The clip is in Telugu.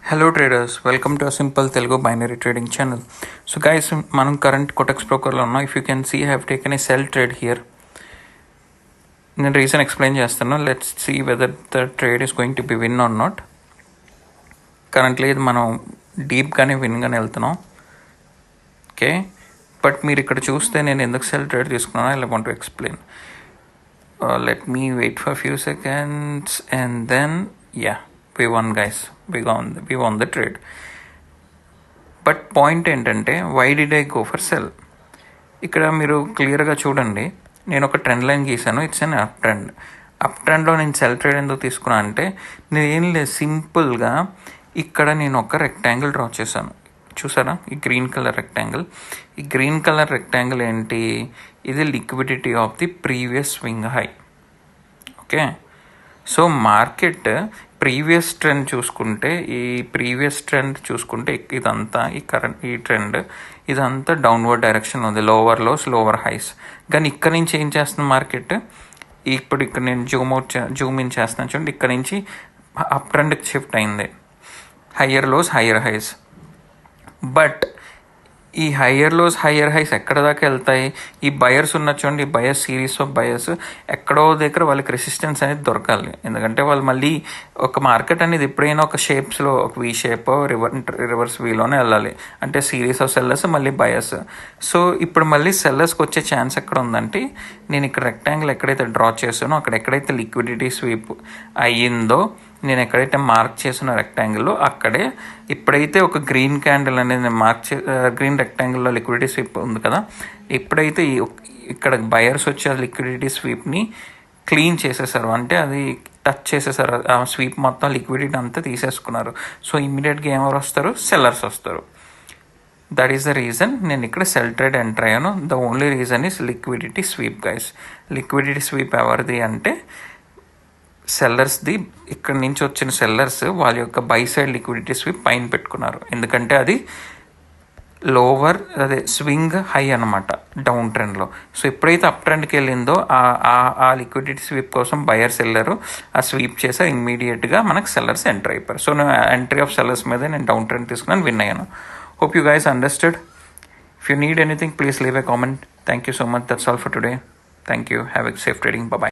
Hello traders, welcome to simple Telugu binary trading channel. So guys, మనం కరెంట్ కోటెక్స్ బ్రోకర్లో ఉన్నాం. If you can see have taken a sell trade here. నేను రీజన్ ఎక్స్ప్లెయిన్ చేస్తాను. Let's see whether the trade is going to be win or not. Currently ఇది మనం డీప్గానే విన్గానే వెళ్తున్నాం. ఓకే, బట్ మీరు ఇక్కడ చూస్తే నేను ఎందుకు సెల్ ట్రేడ్ తీసుకున్నానో I want to explain. Let me wait for few seconds and then we won guys, we won the trade. But point ఏంటంటే, why did I go for sell? ఇక్కడ మీరు క్లియర్గా చూడండి, నేను ఒక ట్రెండ్ లైన్ గీసాను. It's an up trend. Up ట్రెండ్లో నేను సెల్ ట్రేడ్ ఎందుకు తీసుకున్నా అంటే, నేను ఏం లేదు, సింపుల్గా ఇక్కడ నేను ఒక రెక్టాంగిల్ డ్రా చేశాను. చూసారా ఈ గ్రీన్ కలర్ రెక్టాంగిల్? ఈ గ్రీన్ కలర్ రెక్టాంగిల్ ఏంటి? ఇది liquidity of the previous swing high. Okay, so market previous trend చూసుకుంటే, ఇదంతా ఈ ట్రెండ్ ఇదంతా డౌన్వర్డ్ డైరెక్షన్ ఉంది, లోవర్ లోస్ లోవర్ హైస్. కానీ ఇక్కడ నుంచి ఏం చేస్తుంది మార్కెట్? ఇప్పుడు ఇక్కడ నేను జూమ్ ఇన్ చేస్తున్నాను చూడండి, ఇక్కడ నుంచి అప్ ట్రెండ్కి షిఫ్ట్ అయింది, higher lows higher highs. But ఈ హయ్యర్ లోస్ హయ్యర్ హైస్ ఎక్కడ దాకా వెళ్తాయి? ఈ బయర్స్ ఉన్న చూడండి, ఈ బయర్స్, సిరీస్ ఆఫ్ బయర్స్ ఎక్కడో దగ్గర వాళ్ళకి రెసిస్టెన్స్ అనేది దొరకాలి. ఎందుకంటే వాళ్ళు మళ్ళీ ఒక మార్కెట్ అనేది ఎప్పుడైనా ఒక షేప్స్లో, ఒక వీ షేప్, రివర్స్ వీలోనే వెళ్ళాలి. అంటే సిరీస్ ఆఫ్ సెల్లర్స్ మళ్ళీ బయర్స్. సో ఇప్పుడు మళ్ళీ సెల్లర్స్కి వచ్చే ఛాన్స్ ఎక్కడ ఉందంటే, నేను ఇక్కడ రెక్టాంగిల్ ఎక్కడైతే డ్రా చేసానో, అక్కడ ఎక్కడైతే లిక్విడిటీ స్వీప్ అయ్యిందో, నేను ఎక్కడైతే మార్క్ చేసిన రెక్టాంగిల్లో అక్కడే ఇప్పుడైతే ఒక గ్రీన్ క్యాండిల్ అనేది నేను గ్రీన్ రెక్టాంగిల్లో లిక్విడిటీ స్వీప్ ఉంది కదా, ఎప్పుడైతే ఇక్కడ బయర్స్ వచ్చి ఆ లిక్విడిటీ స్వీప్ని క్లీన్ చేసేసారు, అంటే అది టచ్ చేసేసారు, ఆ స్వీప్ మొత్తం లిక్విడిటీ అంతా తీసేసుకున్నారు. సో ఇమ్మీడియట్గా ఎవరు వస్తారు? సెల్లర్స్ వస్తారు. దట్ ఈస్ ద రీజన్ నేను ఇక్కడ సెల్ ట్రేడ్ ఎంటర్ అయ్యాను. The only reason is liquidity sweep guys. Liquidity sweep ఎవరిది అంటే సెల్లర్స్ది. ఇక్కడ నుంచి వచ్చిన సెల్లర్స్ వాళ్ళ యొక్క బై సైడ్ లిక్విడిటీ స్వీప్ పైన పెట్టుకున్నారు, ఎందుకంటే అది స్వింగ్ హై అనమాట డౌన్ ట్రెండ్లో. సో ఎప్పుడైతే అప్ ట్రెండ్కి వెళ్ళిందో ఆ లిక్విడిటీ స్వీప్ కోసం బయర్స్ వెళ్ళారు, ఆ స్వీప్ చేసి ఇమ్మీడియట్గా మనకు సెల్లర్స్ ఎంటర్ అయిపోయారు. సో నేను ఎంట్రీ ఆఫ్ సెల్లర్స్ మీద నేను డౌన్ ట్రెండ్ తీసుకున్నాను, విన్ అయ్యాను. Hope you guys understood. If you need anything please leave a comment. Thank you so much. That's all for today. Thank you. Have a safe trading. Bye.